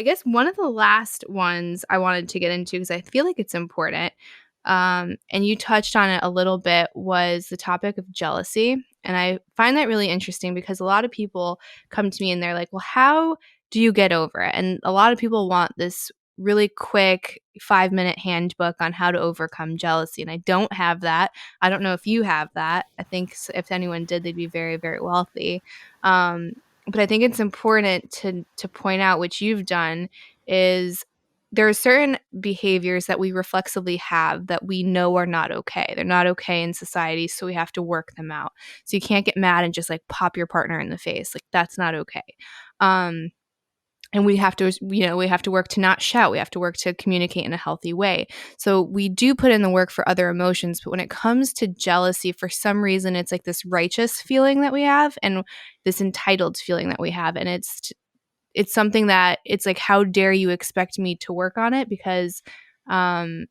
I guess one of the last ones I wanted to get into because I feel like it's important, and you touched on it a little bit, was the topic of jealousy. And I find that really interesting because a lot of people come to me and they're like, well, how do you get over it? And a lot of people want this really quick 5-minute handbook on how to overcome jealousy. And I don't have that. I don't know if you have that. I think if anyone did, they'd be very, very wealthy. Um, but I think it's important to point out, which you've done, is there are certain behaviors that we reflexively have that we know are not okay. They're not okay in society, so we have to work them out. So you can't get mad and just like pop your partner in the face. Like that's not okay. Um, and we have to, we have to work to not shout. We have to work to communicate in a healthy way. So we do put in the work for other emotions, but when it comes to jealousy, for some reason it's like this righteous feeling that we have and this entitled feeling that we have, and it's something that it's like, how dare you expect me to work on it, because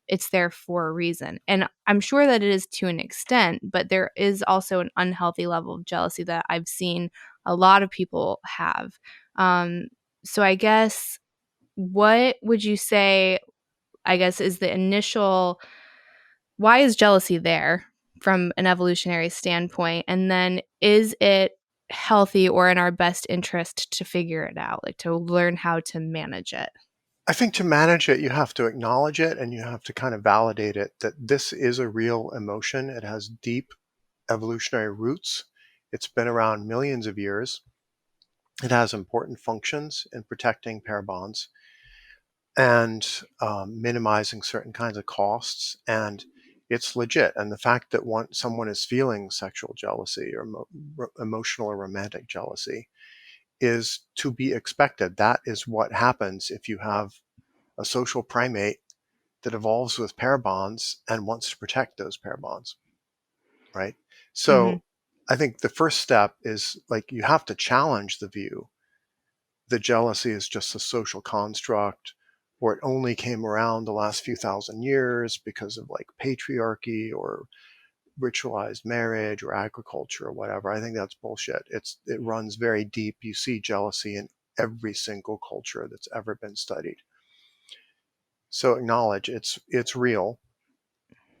it's there for a reason. And I'm sure that it is to an extent, but there is also an unhealthy level of jealousy that I've seen a lot of people have. um, so I guess, what would you say, I guess, is the initial, why is jealousy there from an evolutionary standpoint? And then is it healthy or in our best interest to figure it out, like to learn how to manage it? I think to manage it, you have to acknowledge it and you have to kind of validate it that this is a real emotion. It has deep evolutionary roots. It's been around millions of years. It has important functions in protecting pair bonds and minimizing certain kinds of costs. And it's legit. And the fact that someone is feeling sexual jealousy or emotional or romantic jealousy is to be expected. That is what happens if you have a social primate that evolves with pair bonds and wants to protect those pair bonds, right? Mm-hmm. So I think the first step is like you have to challenge the view that jealousy is just a social construct, or it only came around the last few thousand years because of like patriarchy or ritualized marriage or agriculture or whatever. I think that's bullshit. It runs very deep. You see jealousy in every single culture that's ever been studied. So acknowledge it's real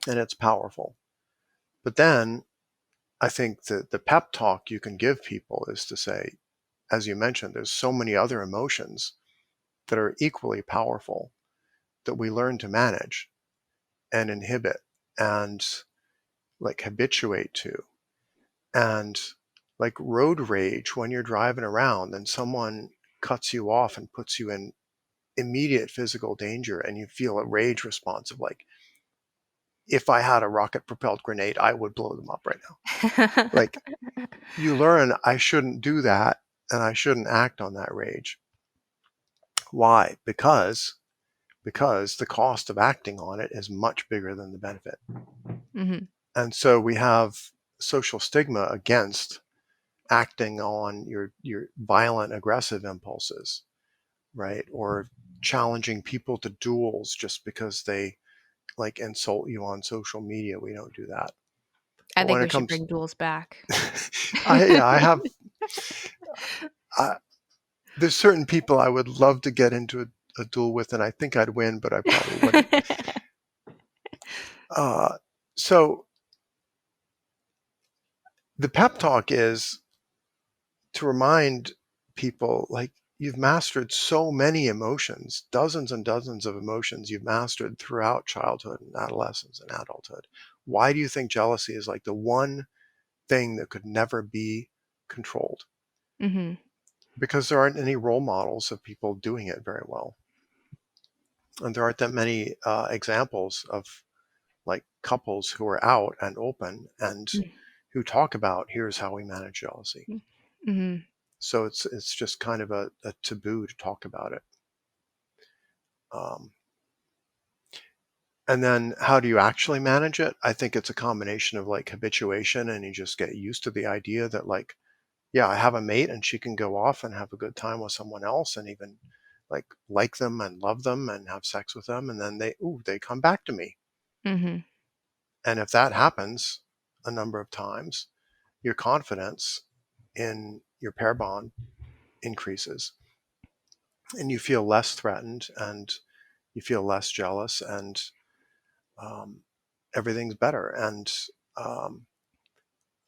and it's powerful. But then I think that the pep talk you can give people is to say, as you mentioned, there's so many other emotions that are equally powerful that we learn to manage and inhibit and like habituate to. And like road rage, when you're driving around and someone cuts you off and puts you in immediate physical danger and you feel a rage response of like, if I had a rocket propelled grenade, I would blow them up right now. Like you learn I shouldn't do that and I shouldn't act on that rage. Why? Because the cost of acting on it is much bigger than the benefit. Mm-hmm. And so we have social stigma against acting on your violent aggressive impulses, right? Or challenging people to duels just because they like insult you on social media. We don't do that. I But think when we it should comes, bring duels back. I have, I, there's certain people I would love to get into a duel with, and I think I'd win, but I probably wouldn't. Uh, so the pep talk is to remind people like you've mastered so many emotions, dozens and dozens of emotions you've mastered throughout childhood and adolescence and adulthood. Why do you think jealousy is like the one thing that could never be controlled? Mm-hmm. Because there aren't any role models of people doing it very well. And there aren't that many examples of like couples who are out and open and who talk about here's how we manage jealousy. Mm-hmm. So it's just kind of a taboo to talk about it. Um, and then how do you actually manage it? I think it's a combination of like habituation, and you just get used to the idea that like, yeah, I have a mate and she can go off and have a good time with someone else and even like them and love them and have sex with them, and then they come back to me. Mm-hmm. And if that happens a number of times, your confidence in your pair bond increases. and you feel less threatened, and you feel less jealous, and um, everything's better. And um,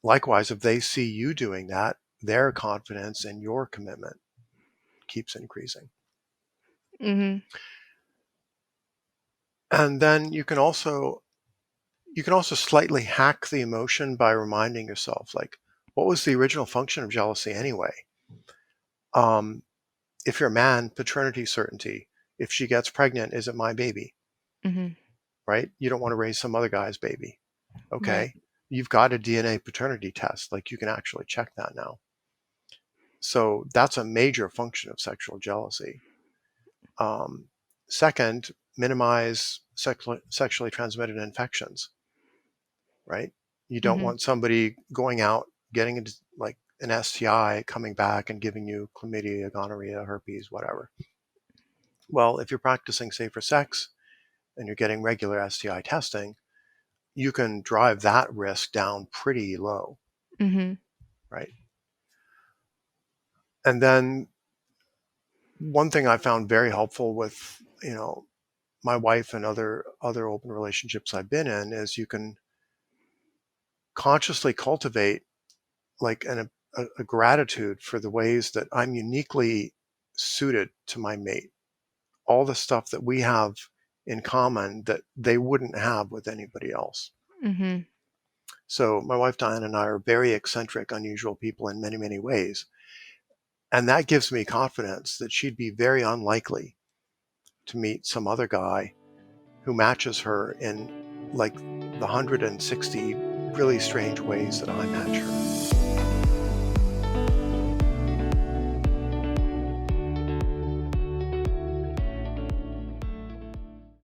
likewise, if they see you doing that, their confidence in your commitment keeps increasing. Mhm. And then you can also slightly hack the emotion by reminding yourself, like, what was the original function of jealousy anyway? Um, if you're a man, paternity certainty. If she gets pregnant, is it my baby? Mhm. Right? You don't want to raise some other guy's baby. Right. Okay. You've got a DNA paternity test. Like, you can actually check that now. So that's a major function of sexual jealousy. Um, Second, minimize sexually transmitted infections, right? You don't Mhm. want somebody going out, getting into like an STI, coming back and giving you chlamydia, gonorrhea, herpes, whatever. Well, if you're practicing safer sex and you're getting regular STI testing, you can drive that risk down pretty low, Mhm. right? And then one thing I found very helpful with, my wife and other open relationships I've been in is you can consciously cultivate like a gratitude for the ways that I'm uniquely suited to my mate. All the stuff that we have in common that they wouldn't have with anybody else. Mhm. So my wife Diane and I are very eccentric, unusual people in many, many ways. And that gives me confidence that she'd be very unlikely to meet some other guy who matches her in like the 160 really strange ways that I match her.